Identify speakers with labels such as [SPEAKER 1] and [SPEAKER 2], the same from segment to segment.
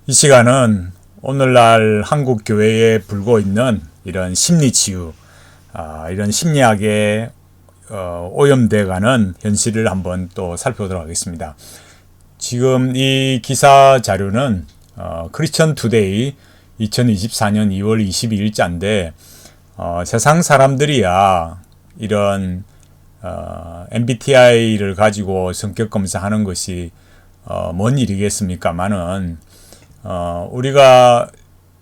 [SPEAKER 1] 이 시간은 오늘날 한국 교회에 불고 있는 이런 심리치유, 이런 심리학에 오염돼가는 현실을 한번 또 살펴보도록 하겠습니다. 지금 이 기사 자료는 크리스천 투데이 2024년 2월 22일자인데 세상 사람들이야 이런 MBTI를 가지고 성격 검사하는 것이 뭔 일이겠습니까마는 우리가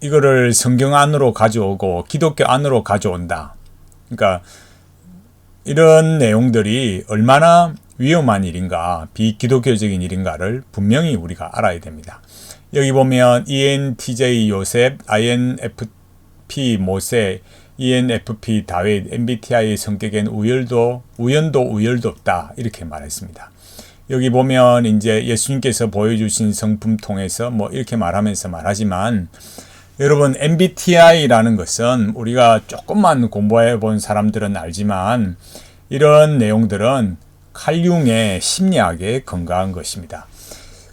[SPEAKER 1] 이거를 성경 안으로 가져오고 기독교 안으로 가져온다. 그러니까 이런 내용들이 얼마나 위험한 일인가, 비기독교적인 일인가를 분명히 우리가 알아야 됩니다. 여기 보면 ENTJ 요셉, INFP 모세, ENFP 다윗, MBTI 성격엔 우연도 없다. 이렇게 말했습니다. 여기 보면 이제 예수님께서 보여주신 성품 통해서 뭐 이렇게 말하지만 여러분 MBTI라는 것은 우리가 조금만 공부해 본 사람들은 알지만 이런 내용들은 칼융의 심리학에 근거한 것입니다.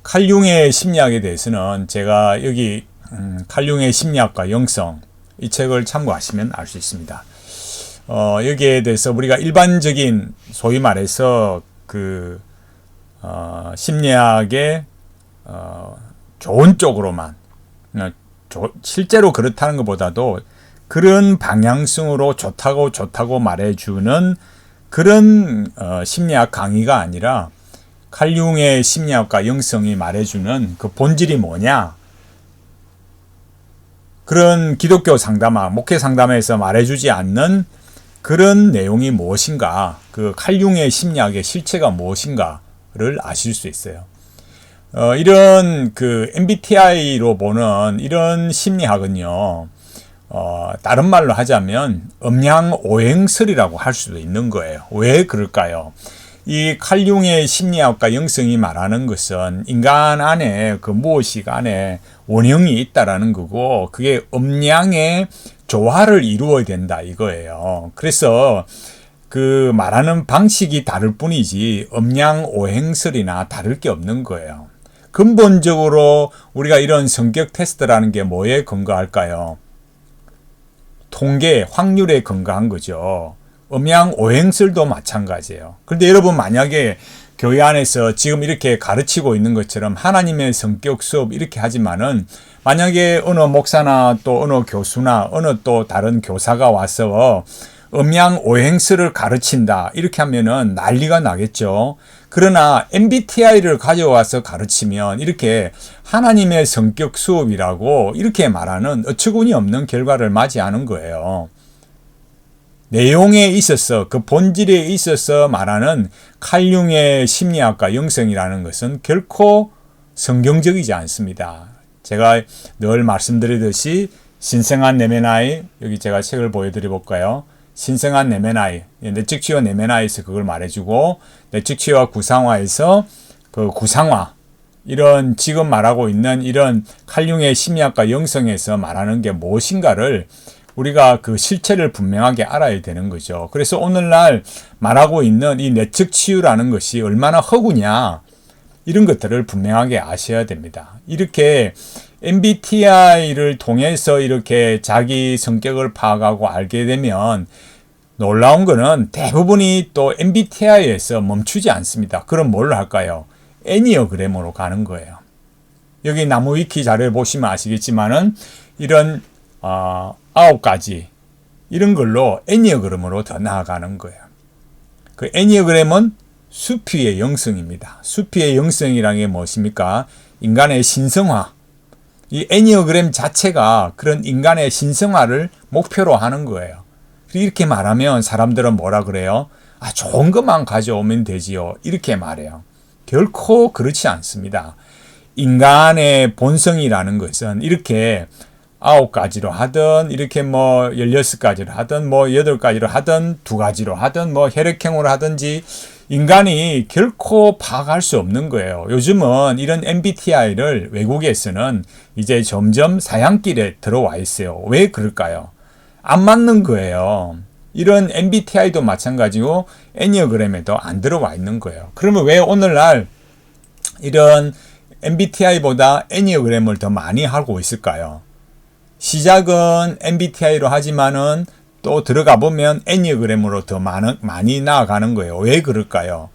[SPEAKER 1] 칼융의 심리학에 대해서는 제가 여기 칼융의 심리학과 영성 이 책을 참고하시면 알 수 있습니다. 여기에 대해서 우리가 일반적인 소위 말해서 심리학의 좋은 쪽으로만 실제로 그렇다는 것보다도 그런 방향성으로 좋다고 말해주는 그런 심리학 강의가 아니라 칼융의 심리학과 영성이 말해주는 그 본질이 뭐냐, 그런 기독교 상담화, 목회 상담에서 말해주지 않는 그런 내용이 무엇인가, 그 칼융의 심리학의 실체가 무엇인가를 아실 수 있어요. 이런 MBTI로 보는 이런 심리학은요, 다른 말로 하자면 음양오행설이라고 할 수도 있는 거예요. 왜 그럴까요? 이 칼융의 심리학과 영성이 말하는 것은 인간 안에 무엇이 간에 원형이 있다라는 거고, 그게 음양의 조화를 이루어야 된다 이거예요. 그래서 말하는 방식이 다를 뿐이지 음양오행설이나 다를 게 없는 거예요. 근본적으로 우리가 이런 성격 테스트라는 게 뭐에 근거할까요? 통계, 확률에 근거한 거죠. 음양오행설도 마찬가지예요. 그런데 여러분 만약에 교회 안에서 지금 이렇게 가르치고 있는 것처럼 하나님의 성격 수업 이렇게 하지만은 만약에 어느 목사나 또 어느 교수나 어느 또 다른 교사가 와서 음양오행설을 가르친다 이렇게 하면은 난리가 나겠죠. 그러나 MBTI를 가져와서 가르치면 이렇게 하나님의 성격 수업이라고 이렇게 말하는 어처구니 없는 결과를 맞이하는 거예요. 내용에 있어서 그 본질에 있어서 말하는 칼융의 심리학과 영성이라는 것은 결코 성경적이지 않습니다. 제가 늘 말씀드리듯이 신성한 내면 아이, 여기 제가 책을 보여드려 볼까요? 신성한 내면 아이, 내적 치유와 내면 아이에서 그걸 말해주고, 내적 치유와 구상화에서 그 구상화, 이런 지금 말하고 있는 이런 칼융의 심리학과 영성에서 말하는 게 무엇인가를 우리가 그 실체를 분명하게 알아야 되는 거죠. 그래서 오늘날 말하고 있는 이 내적 치유라는 것이 얼마나 허구냐, 이런 것들을 분명하게 아셔야 됩니다. 이렇게 MBTI를 통해서 이렇게 자기 성격을 파악하고 알게 되면 놀라운 거는 대부분이 또 MBTI에서 멈추지 않습니다. 그럼 뭘로 할까요? 애니어그램으로 가는 거예요. 여기 나무위키 자료에 보시면 아시겠지만은 이런 9가지 이런 걸로 애니어그램으로 더 나아가는 거예요. 그 애니어그램은 수피의 영성입니다. 수피의 영성이라는 게 무엇입니까? 인간의 신성화. 이 애니어그램 자체가 그런 인간의 신성화를 목표로 하는 거예요. 이렇게 말하면 사람들은 뭐라 그래요? 좋은 것만 가져오면 되지요. 이렇게 말해요. 결코 그렇지 않습니다. 인간의 본성이라는 것은 이렇게 9가지로 하든 이렇게 16가지로 하든 8가지로 하든 2가지로 하든 혈액형으로 하든지 인간이 결코 파악할 수 없는 거예요. 요즘은 이런 MBTI를 외국에서는 이제 점점 사양길에 들어와 있어요. 왜 그럴까요? 안 맞는 거예요. 이런 MBTI도 마찬가지고 애니어그램에도 안 들어와 있는 거예요. 그러면 왜 오늘날 이런 MBTI보다 애니어그램을 더 많이 하고 있을까요? 시작은 MBTI로 하지만은 또 들어가 보면 애니어그램으로 더 많이 나아가는 거예요. 왜 그럴까요?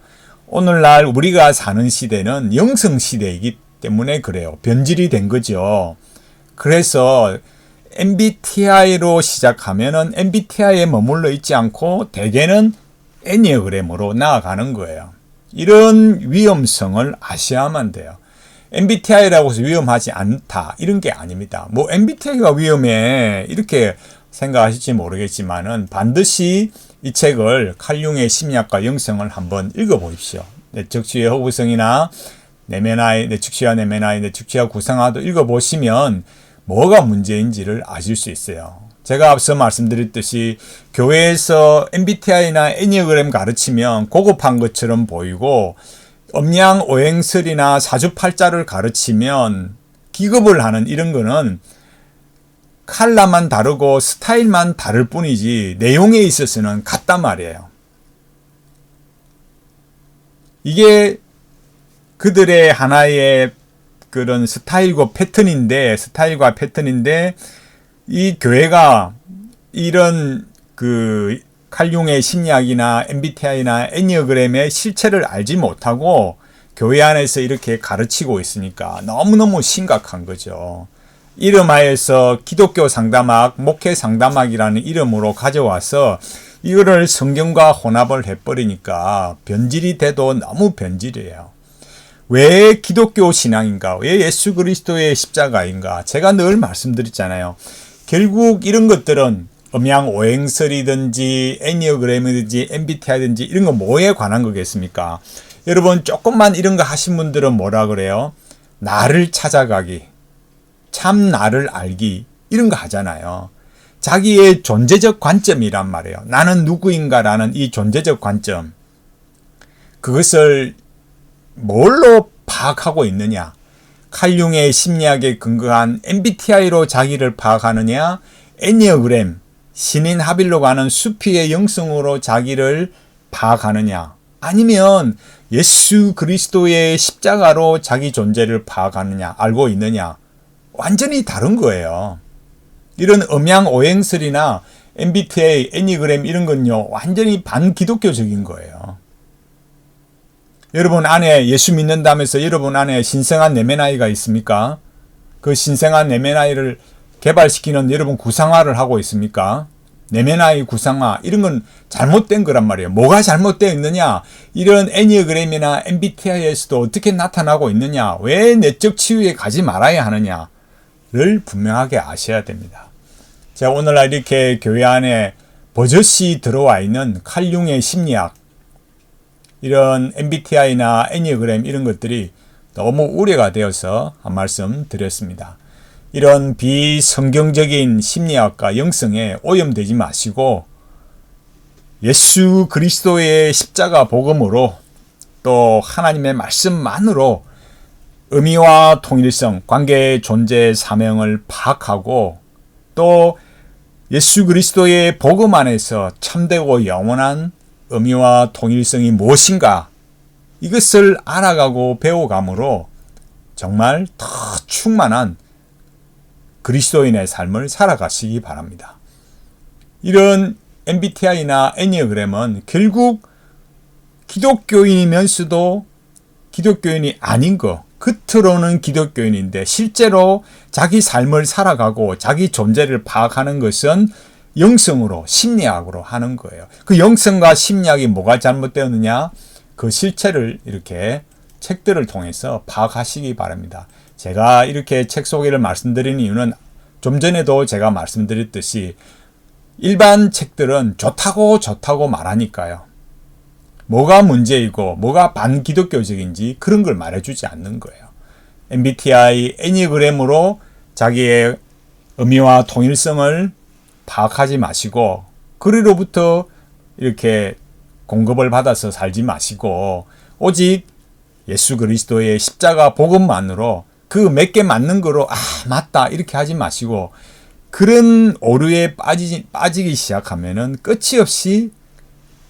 [SPEAKER 1] 오늘날 우리가 사는 시대는 영성 시대이기 때문에 그래요. 변질이 된 거죠. 그래서 MBTI로 시작하면은 MBTI에 머물러 있지 않고 대개는 애니어그램으로 나아가는 거예요. 이런 위험성을 아셔야만 돼요. MBTI라고 해서 위험하지 않다 이런 게 아닙니다. 뭐 MBTI가 위험해 이렇게 생각하실지 모르겠지만은 반드시 이 책을 칼융의 심리학과 영성을 한번 읽어보십시오. 내적 치유의 허구성이나 내면아이, 내측치유와 내면아이, 내측치유와 구성화도 읽어보시면 뭐가 문제인지를 아실 수 있어요. 제가 앞서 말씀드렸듯이 교회에서 MBTI나 애니어그램 가르치면 고급한 것처럼 보이고 음양오행설이나 사주팔자를 가르치면 기급을 하는 이런 거는 컬러만 다르고 스타일만 다를 뿐이지 내용에 있어서는 같단 말이에요. 이게 그들의 하나의 그런 스타일과 패턴인데 이 교회가 이런 그 칼융의 심리학이나 MBTI나 애니어그램의 실체를 알지 못하고 교회 안에서 이렇게 가르치고 있으니까 너무너무 심각한 거죠. 이름하여서 기독교 상담학, 목회 상담학이라는 이름으로 가져와서 이거를 성경과 혼합을 해버리니까 변질이 돼도 너무 변질이에요. 왜 기독교 신앙인가? 왜 예수 그리스도의 십자가인가? 제가 늘 말씀드렸잖아요. 결국 이런 것들은 음양오행설이든지 애니어그램이든지 MBTI든지 이런 거 뭐에 관한 거겠습니까? 여러분 조금만 이런 거 하신 분들은 뭐라 그래요? 나를 찾아가기, 참 나를 알기 이런 거 하잖아요. 자기의 존재적 관점이란 말이에요. 나는 누구인가라는 이 존재적 관점. 그것을 뭘로 파악하고 있느냐? 칼융의 심리학에 근거한 MBTI로 자기를 파악하느냐? 애니어그램, 신인 하빌로 가는 수피의 영성으로 자기를 파악하느냐? 아니면 예수 그리스도의 십자가로 자기 존재를 파악하느냐? 알고 있느냐? 완전히 다른 거예요. 이런 음양오행설이나 MBTI, 애니그램 이런 건요. 완전히 반기독교적인 거예요. 여러분 안에 예수 믿는다면서 여러분 안에 신성한 내면아이가 있습니까? 그 신성한 내면아이를 개발시키는 여러분 구상화를 하고 있습니까? 내면아이 구상화 이런 건 잘못된 거란 말이에요. 뭐가 잘못되어 있느냐? 이런 애니어그램이나 MBTI에서도 어떻게 나타나고 있느냐? 왜 내적 치유에 가지 말아야 하느냐를 분명하게 아셔야 됩니다. 자, 오늘날 이렇게 교회 안에 버젓이 들어와 있는 칼융의 심리학 이런 MBTI나 애니어그램 이런 것들이 너무 우려가 되어서 한 말씀 드렸습니다. 이런 비성경적인 심리학과 영성에 오염되지 마시고 예수 그리스도의 십자가 복음으로 또 하나님의 말씀만으로 의미와 통일성, 관계의 존재 사명을 파악하고 또 예수 그리스도의 복음 안에서 참되고 영원한 의미와 통일성이 무엇인가 이것을 알아가고 배워감으로 정말 더 충만한 그리스도인의 삶을 살아가시기 바랍니다. 이런 MBTI나 애니어그램은 결국 기독교인이면서도 기독교인이 아닌 거, 겉으로는 기독교인인데 실제로 자기 삶을 살아가고 자기 존재를 파악하는 것은 영성으로, 심리학으로 하는 거예요. 그 영성과 심리학이 뭐가 잘못되었느냐? 그 실체를 이렇게 책들을 통해서 파악하시기 바랍니다. 제가 이렇게 책 소개를 말씀드리는 이유는 좀 전에도 제가 말씀드렸듯이 일반 책들은 좋다고 말하니까요. 뭐가 문제이고 뭐가 반기독교적인지 그런 걸 말해주지 않는 거예요. MBTI, 애니어그램으로 자기의 의미와 통일성을 파악하지 마시고 그리로부터 이렇게 공급을 받아서 살지 마시고 오직 예수 그리스도의 십자가 복음만으로 그 몇 개 맞는 거로 맞다 이렇게 하지 마시고 그런 오류에 빠지기 시작하면은 끝이 없이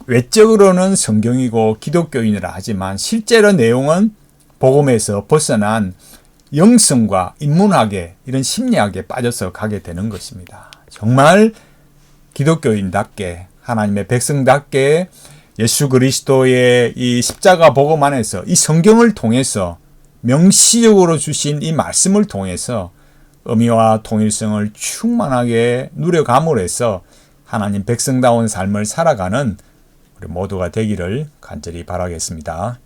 [SPEAKER 1] 외적으로는 성경이고 기독교인이라 하지만 실제로 내용은 복음에서 벗어난 영성과 인문학에 이런 심리학에 빠져서 가게 되는 것입니다. 정말 기독교인답게 하나님의 백성답게 예수 그리스도의 이 십자가 복음 안에서 이 성경을 통해서 명시적으로 주신 이 말씀을 통해서 의미와 통일성을 충만하게 누려감으로 해서 하나님 백성다운 삶을 살아가는 우리 모두가 되기를 간절히 바라겠습니다.